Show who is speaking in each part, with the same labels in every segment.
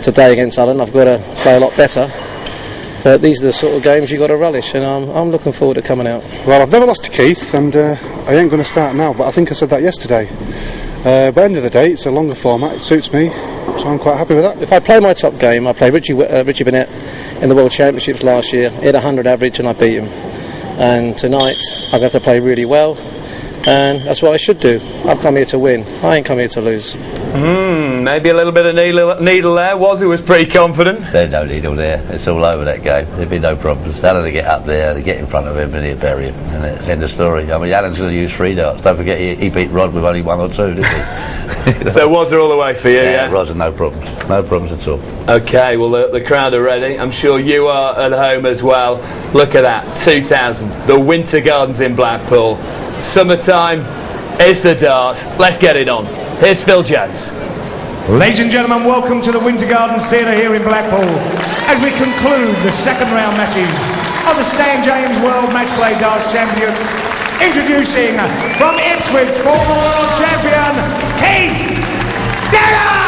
Speaker 1: today against Alan. I've got to play a lot better. But these are the sort of games you've got to relish, and I'm looking forward to coming out.
Speaker 2: Well, I've never lost to Keith, and I ain't going to start now, but I think I said that yesterday. By the end of the day, it's a longer format, it suits me, so I'm quite happy with that.
Speaker 1: If I play my top game, I played Richie Bennett in the World Championships last year, hit 100 average and I beat him. And tonight, I'm going to play really well, and that's what I should do. I've come here to win, I ain't come here to lose.
Speaker 3: Maybe a little bit of needle there. Wazzy was pretty confident.
Speaker 4: There's no needle there. It's all over that game. There'd be no problems. Alan to get up there, to get in front of him, and he'd bury him. And it's end of story. I mean, Alan's going to use 3 darts. Don't forget, he beat Rod with only 1 or 2, didn't he?
Speaker 3: So Wazzy all the way for you, yeah?
Speaker 4: Rod's no problems. No problems at all.
Speaker 3: Okay, well, the crowd are ready. I'm sure you are at home as well. Look at that, 2000. The Winter Gardens in Blackpool. Summertime is the dart. Let's get it on. Here's Phil Jones.
Speaker 5: Ladies and gentlemen, welcome to the Winter Gardens Theatre here in Blackpool as we conclude the second round matches of the Stan James World Matchplay Darts Champion. Introducing from Ipswich, former world champion Keith Deller!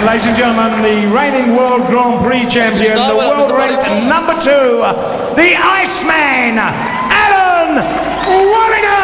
Speaker 5: Ladies and gentlemen, the reigning World Grand Prix champion, the world ranked number 2, the Iceman, Alan Warriner!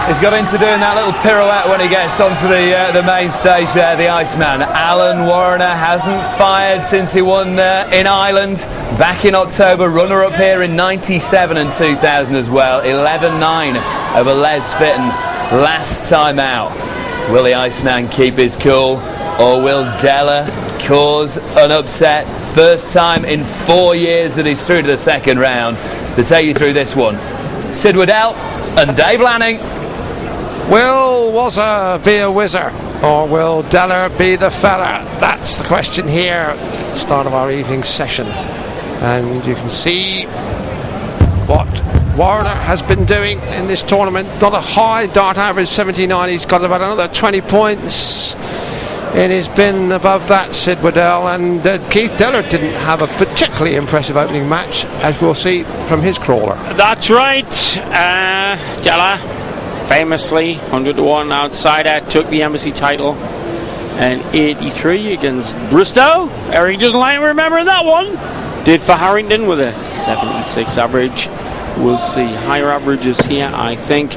Speaker 3: He's got into doing that little pirouette when he gets onto the main stage there, the Iceman. Alan Warriner hasn't fired since he won in Ireland back in October. Runner-up here in 97 and 2000 as well. 11-9 over Les Fitton last time out. Will the Iceman keep his cool, or will Deller cause an upset? First time in 4 years that he's through to the second round. To take you through this one, Sid Waddell and Dave Lanning.
Speaker 6: Will Wazza be a whizzer, or will Deller be the fella? That's the question here, start of our evening session. And you can see what Warriner has been doing in this tournament. Not a high dart average, 79. He's got about another 20 points in his bin above that, Sid Waddell. And Keith Deller didn't have a particularly impressive opening match, as we'll see from his crawler.
Speaker 7: That's right. Deller famously 100-1 outsider, took the embassy title and 83 against Bristow. Eric doesn't like remembering that one. Did for Harrington with a 76 average. We'll see higher averages here, I think.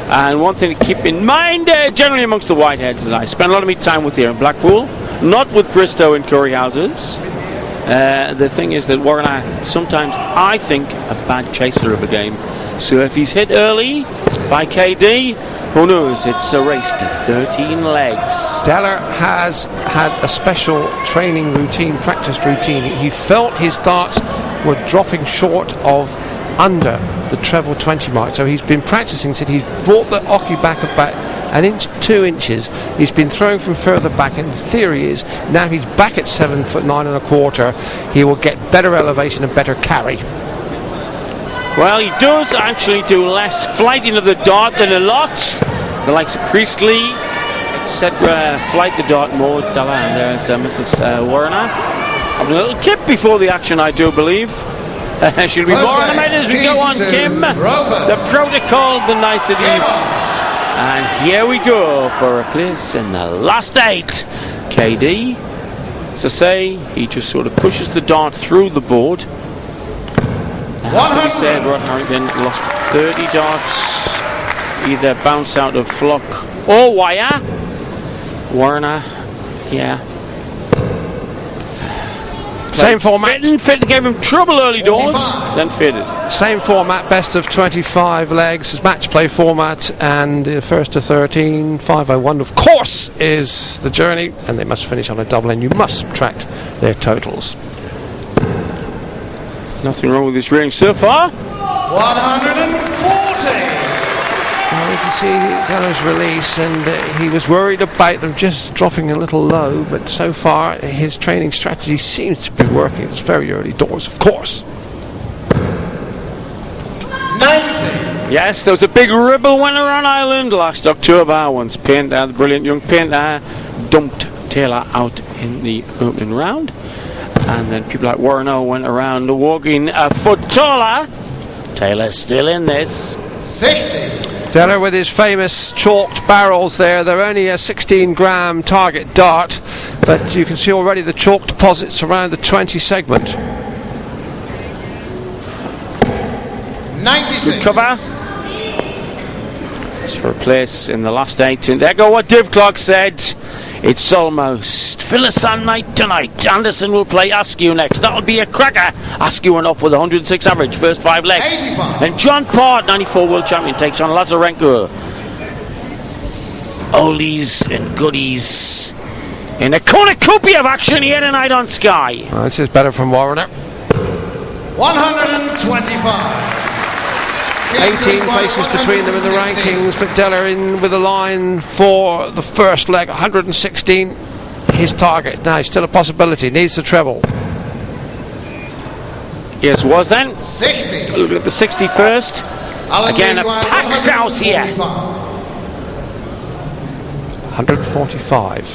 Speaker 7: And one thing to keep in mind, generally amongst the Whiteheads that I spend a lot of my time with here in Blackpool, not with Bristow and curry houses. The thing is that Warriner sometimes, I think, a bad chaser of a game. So if he's hit early by KD, who knows, it's a race to 13 legs.
Speaker 6: Deller has had a special training routine, practice routine. He felt his darts were dropping short of under the treble 20 mark, so he's been practicing since he's brought the hockey back about an inch, 2 inches. He's been throwing from further back, and the theory is now he's back at 7'9 1/4, he will get better elevation and better carry.
Speaker 7: Well, he does actually do less flighting of the dart than a lot. The likes of Priestley, etc. Flight the dart more. And there's Mrs. Warriner. Having a little tip before the action, I do believe. She'll be more animated as we go on, Kim. The protocol, the niceties. And here we go for a place in the last 8. KD, as I say, he just sort of pushes the dart through the board. As we said, Rod Harrington lost 30 darts, either bounce out of flock or wire. Warriner, yeah.
Speaker 6: Same format.
Speaker 7: Fitton gave him trouble early doors, then fitted.
Speaker 6: Same format, best of 25 legs, match play format, and first to 13, 501 of course is the journey, and they must finish on a double, and you must subtract their totals.
Speaker 7: Nothing wrong with this range so far.
Speaker 5: 140.
Speaker 6: You can see Deller's release, and he was worried about them just dropping a little low, but so far his training strategy seems to be working. It's very early doors, of course.
Speaker 5: 90.
Speaker 7: Yes, there was a big ribble winner on Ireland last October once Painter, the brilliant young Painter, dumped Taylor out in the opening round. And then people like Warriner went around walking a foot taller. Taylor's still in this.
Speaker 5: 60.
Speaker 6: Deller with his famous chalked barrels there. They're only a 16-gram target dart, but you can see already the chalk deposits around the 20 segment.
Speaker 5: 96.
Speaker 7: Good cover. It's for a place in the last 8. And there go what Div Clark said. It's almost Phyllis-on night tonight. Anderson will play Askew next. That'll be a cracker. Askew went off with 106 average, first 5 legs.
Speaker 5: 85.
Speaker 7: And John Part, 94 world champion, takes on Lazarenko. Oldies and goodies in a cornucopia of action here tonight on Sky.
Speaker 6: Well, this is better from Warriner.
Speaker 5: 125.
Speaker 6: 18 places between them in the rankings, but Deller in with a line for the first leg, 116, his target. Now, still a possibility, needs the treble.
Speaker 7: Yes, was then.
Speaker 5: 60.
Speaker 7: Look at the 61st. Again, a packed house here.
Speaker 6: 145.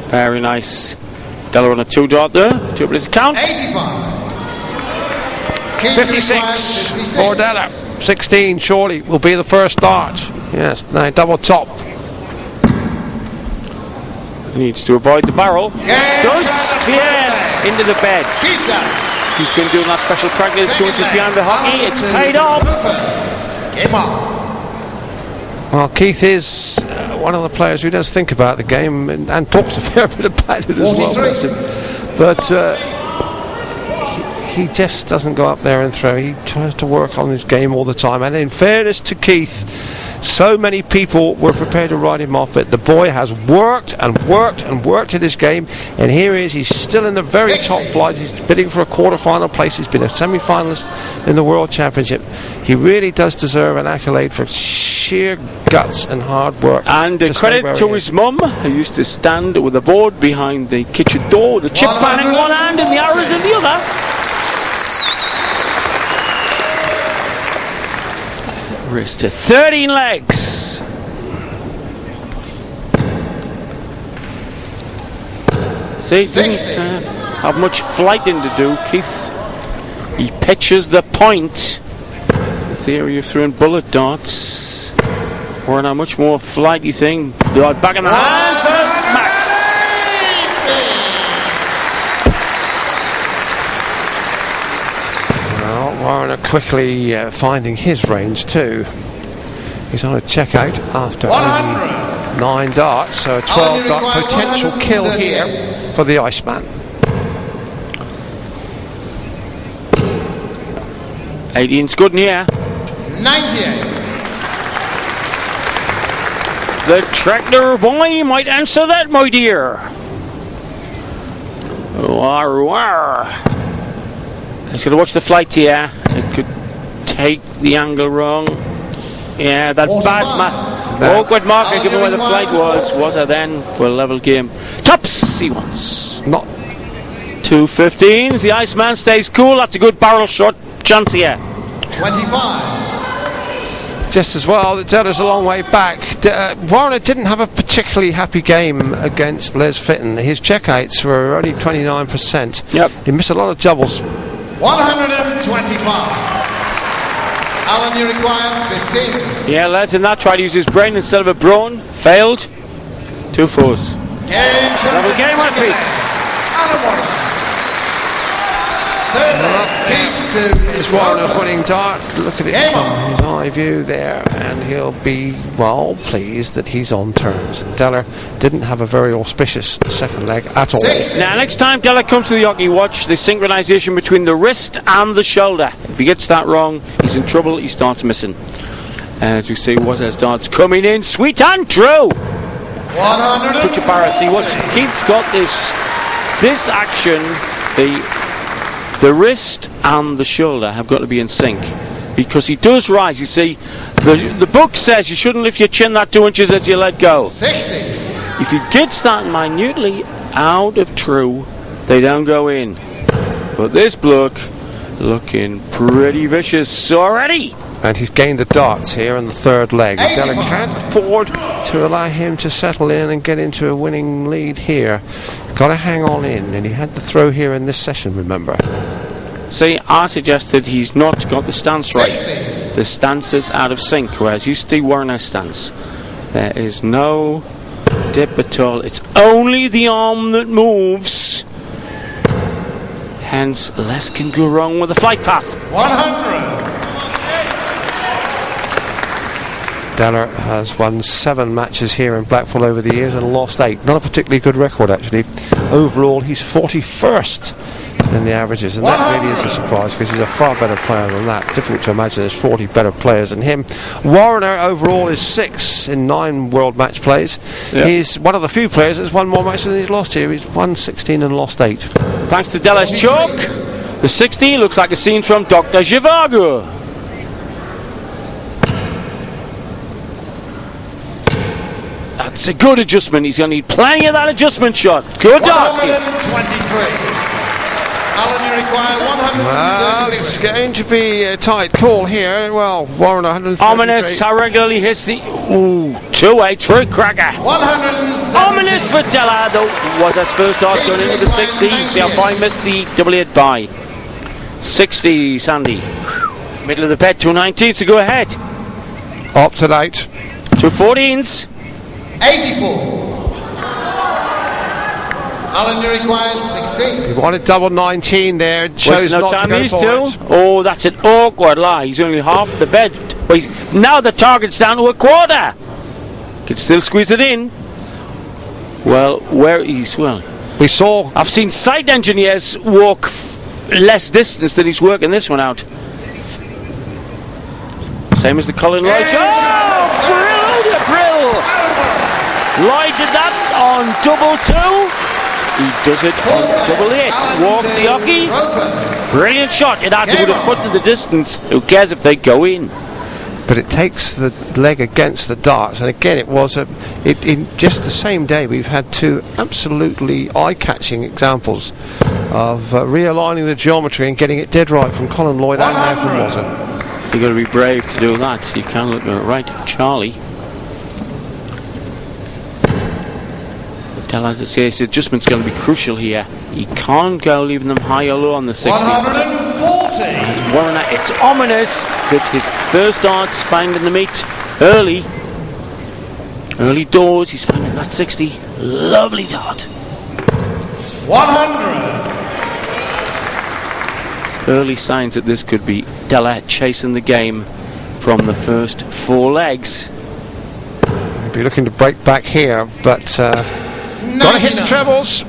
Speaker 7: Very nice. Deller on a 2 dart there. 2 places count.
Speaker 5: 85.
Speaker 6: 56 for Deller. 16 surely will be the first dart. Yes, now double top.
Speaker 7: Needs to avoid the barrel. Does clear into the bed. He's been doing that special practice 2 inches behind the hockey. It's paid off.
Speaker 5: Game on.
Speaker 6: Well, Keith is one of the players who does think about the game and talks a fair bit about it as well. Bless him. But he just doesn't go up there and throw. He tries to work on his game all the time. And in fairness to Keith, so many people were prepared to write him off, but the boy has worked and worked and worked at his game, and here he is. He's still in the very top flight. He's bidding for a quarter-final place. He's been a semi-finalist in the World Championship. He really does deserve an accolade for sheer guts and hard work.
Speaker 7: And credit to his mum, who used to stand with a board behind the kitchen door, the chip pan in one hand and the arrows in the other. Wrist to 13 legs. See, didn't have much flighting to do, Keith. He pitches the point. The theory of throwing bullet darts. Or a much more flighty thing. Dart back in the hand for Max.
Speaker 6: Warriner quickly finding his range too. He's on a checkout after 9 darts, so a 12 dart potential kill here for the Iceman.
Speaker 7: 18's good in here.
Speaker 5: 98.
Speaker 7: The tractor boy might answer that, my dear. War, war. He's going to watch the flight here. It could take the angle wrong. Yeah, that Awkward marker given where the flight was there then for a level game. Tops he wants.
Speaker 6: Not
Speaker 7: 2:15s. The Iceman stays cool. That's a good barrel shot chance here.
Speaker 8: 25.
Speaker 6: just as well. Deller's a long way back. Warriner didn't have a particularly happy game against Les Fitton. His checkouts were only 29%.
Speaker 7: Yep.
Speaker 6: He missed a lot of doubles.
Speaker 8: 125. Alan, you require 15.
Speaker 7: Yeah, Les in that tried to use his brain instead of a brawn. Failed. 2 fours. Double game, referee.
Speaker 8: Alan Warriner.
Speaker 6: It's Warriner's winning dart. Look at it from his eye view there, and he'll be well pleased that he's on terms. And Deller didn't have a very auspicious second leg at all.
Speaker 7: Now, next time Deller comes to the hockey, watch the synchronization between the wrist and the shoulder. If he gets that wrong, he's in trouble. He starts missing. As you see, Waz's darts coming in, sweet and true.
Speaker 8: 100.
Speaker 7: Touch of Barrett. See, watch. Keith's got this action. The wrist and the shoulder have got to be in sync, because he does rise. You see, the book says you shouldn't lift your chin that 2 inches as you let go.
Speaker 8: 60.
Speaker 7: If he gets that minutely out of true, they don't go in. But this bloke looking pretty vicious already.
Speaker 6: And he's gained the darts here in the third leg. Deller can't afford to allow him to settle in and get into a winning lead here. He's got to hang on in, and he had the throw here in this session, remember.
Speaker 7: See, I suggested he's not got the stance right.
Speaker 8: 60.
Speaker 7: The stance is out of sync, whereas you see Warner's stance. There is no dip at all. It's only the arm that moves. Hence, less can go wrong with the flight path.
Speaker 8: 100.
Speaker 6: Deller has won 7 matches here in Blackpool over the years and lost 8. Not a particularly good record, actually. Overall, he's 41st in the averages, and that really is a surprise, because he's a far better player than that. Difficult to imagine there's 40 better players than him. Warriner overall is 6 in 9 world match plays. Yep. He's one of the few players that's won more matches than he's lost here. He's won 16 and lost 8.
Speaker 7: Thanks to Deller's choke, the 60 looks like a scene from Dr. Zhivago. That's a good adjustment. He's going to need plenty of that adjustment shot. Good dart.
Speaker 8: 123. Alan, you require 100.
Speaker 6: Well, it's going to be a tight call here. Well, Warriner 133.
Speaker 7: Ominous, how regularly hits the... Ooh, 2-8 for a cracker.
Speaker 8: 170.
Speaker 7: Ominous for Deller, though. Was his first dart going into the 60. See how far he missed the double hit by. 60, Sandy. Middle of the bed, 219s to go ahead.
Speaker 6: Up to date.
Speaker 7: 214s.
Speaker 8: 84. Alan, you require 16.
Speaker 6: He wanted double 19 there. Chose
Speaker 7: no
Speaker 6: not
Speaker 7: time
Speaker 6: to go forward.
Speaker 7: Oh, that's an awkward lie. He's only half the bed. Well, now the target's down to a quarter. Can still squeeze it in. Well, where is... Well,
Speaker 6: we saw...
Speaker 7: I've seen site engineers walk less distance than he's working this one out. Same as the Colin Lloyd. Oh, brill! Lloyd did that on double 2. He does it on double 8. Walk the hockey. Brilliant shot. It had to put a foot in the distance. Who cares if they go in?
Speaker 6: But it takes the leg against the darts, and again it was in just the same day we've had 2 absolutely eye-catching examples of realigning the geometry and getting it dead right from Colin Lloyd and now from Wazza.
Speaker 7: You've got to be brave to do that. You can't look at it right. Charlie. Tell us his adjustment's going to be crucial here. He can't go leaving them high or low on the 60.
Speaker 8: 140.
Speaker 7: Warriner, it's ominous that his first darts finding the meat early doors. He's finding that 60. Lovely dart.
Speaker 8: 100.
Speaker 7: Early signs that this could be Deller chasing the game from the first 4 legs.
Speaker 6: He'll be looking to break back here, but got to hit the trebles.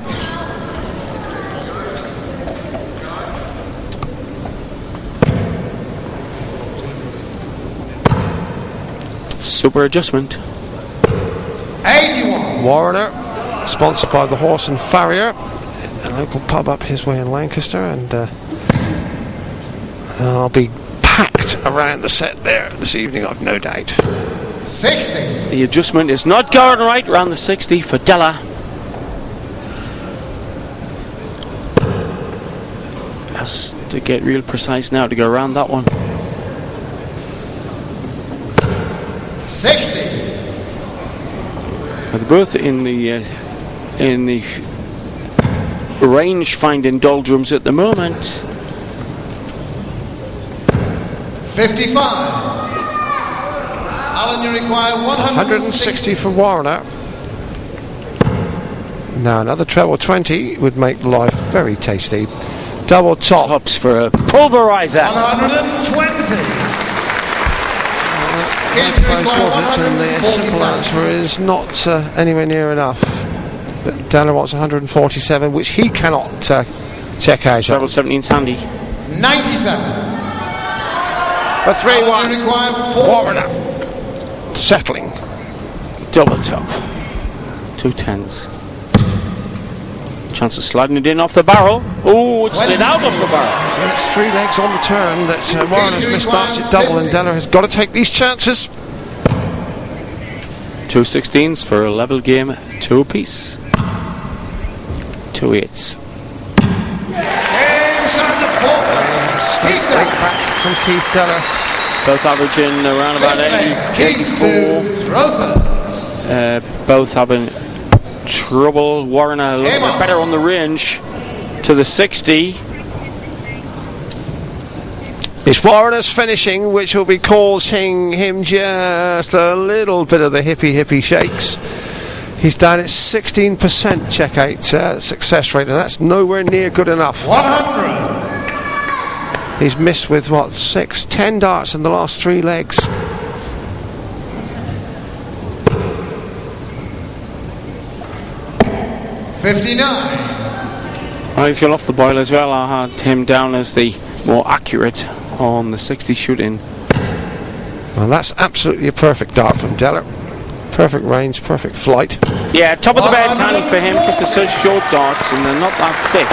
Speaker 7: Super adjustment.
Speaker 8: 81.
Speaker 6: Warriner, sponsored by the Horse and Farrier, a local pub up his way in Lancaster, and I'll be packed around the set there this evening, I've no doubt.
Speaker 8: 60.
Speaker 7: The adjustment is not going right around the 60 for Della. Has to get real precise now to go around that one.
Speaker 8: 60.
Speaker 7: They're both in the range finding doldrums at the moment.
Speaker 8: 55. Alan, you require
Speaker 6: 160 for Warriner. Now another treble 20 would make life very tasty. Double
Speaker 7: tops for a pulverizer.
Speaker 8: 120.
Speaker 6: How close was it? And the simple answer is not anywhere near enough. But Della wants 147, which he cannot check out.
Speaker 7: Treble 17's handy.
Speaker 8: 97.
Speaker 6: For 3-1.
Speaker 8: You require 40.
Speaker 6: Warriner settling.
Speaker 7: Double top. 2 10s. Chance of sliding it in off the barrel. Oh, it slid out off the barrel.
Speaker 6: So it's 3 legs on the turn that Warriner's misstarts it double, and Della has got to take these chances.
Speaker 7: 2 16s for a level game, 2 apiece. 2 8s.
Speaker 6: Straight back from Keith Della.
Speaker 7: Both averaging around about 84. Both having trouble. Warriner a little bit better on the range to the 60.
Speaker 6: It's Warriner's finishing, which will be causing him just a little bit of the hippie shakes. He's down at 16% check out success rate, and that's nowhere near good enough.
Speaker 8: 100.
Speaker 6: He's missed with 10 darts in the last 3 legs.
Speaker 7: Well, he's gone off the boil as well. I had him down as the more accurate on the 60 shooting.
Speaker 6: Well, that's absolutely a perfect dart from Della. Perfect range, perfect flight.
Speaker 7: Yeah, top of the bed's handy for him because they're such short darts and they're not that thick.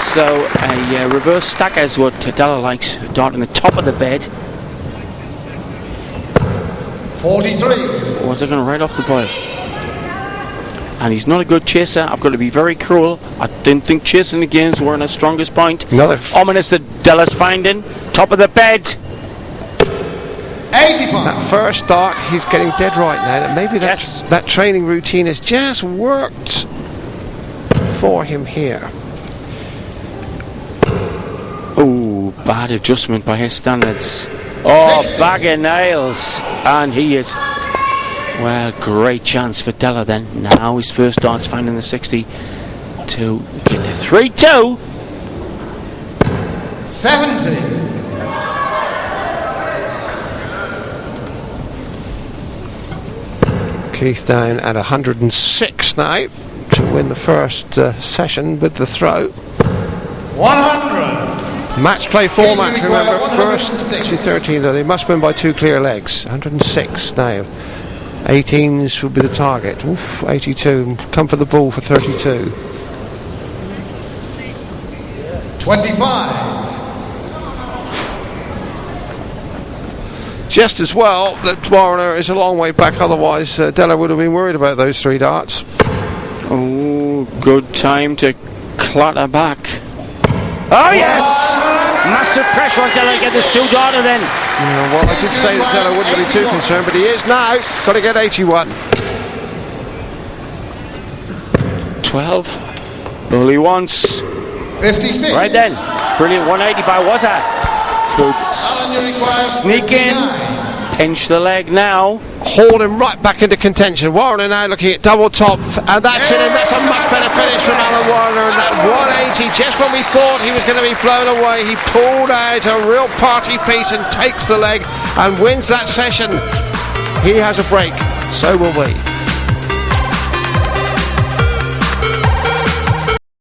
Speaker 7: So a reverse stacker is what Della likes. A dart in the top of the bed.
Speaker 8: 43.
Speaker 7: Or was it going to right off the boil? And he's not a good chaser. I've got to be very cruel. I didn't think chasing the games were in his strongest point. Ominous that Della's finding. Top of the bed.
Speaker 8: 85.
Speaker 6: That first dart, he's getting dead right now. That maybe that training routine has just worked for him here.
Speaker 7: Oh, bad adjustment by his standards. Oh, 60. Bag of nails. And he is... Well, great chance for Della then. Now his first dart's finding the 60 to get the 3-2.
Speaker 8: 70.
Speaker 6: Keith down at 106 now to win the first session with the throw.
Speaker 8: 100.
Speaker 6: Match play format, remember, first to 13 though, they must win by 2 clear legs. 106 now. 18s would be the target. Oof, 82. Come for the ball for 32.
Speaker 8: 25.
Speaker 6: Just as well that Warriner is a long way back, otherwise Della would have been worried about those 3 darts.
Speaker 7: Oh, good time to clatter back. Oh yes! Massive pressure on Della to get this 2-darter then.
Speaker 6: Yeah, well, I did say that Della wouldn't be too concerned, but he is now. Got to get 81.
Speaker 7: 12. Bully once.
Speaker 8: 56.
Speaker 7: Right then. Brilliant 180 by Wazza. Could sneak in. Pinch the leg now.
Speaker 6: Haul him right back into contention. Warriner now looking at double top, and that's it, and that's a much better finish from Alan Warriner. And that 180, just when we thought he was going to be blown away, he pulled out a real party piece and takes the leg and wins that session. He has a break, so will we.